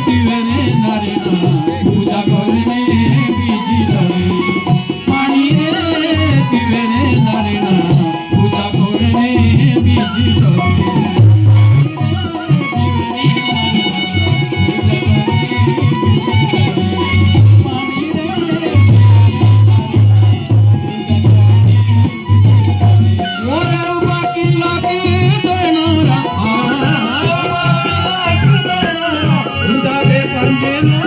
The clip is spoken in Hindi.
दिवेरे नारिणा पूजा करने बीजी धरे पानी रे दिवेरे नारिणा पूजा करने बीजी धरे Then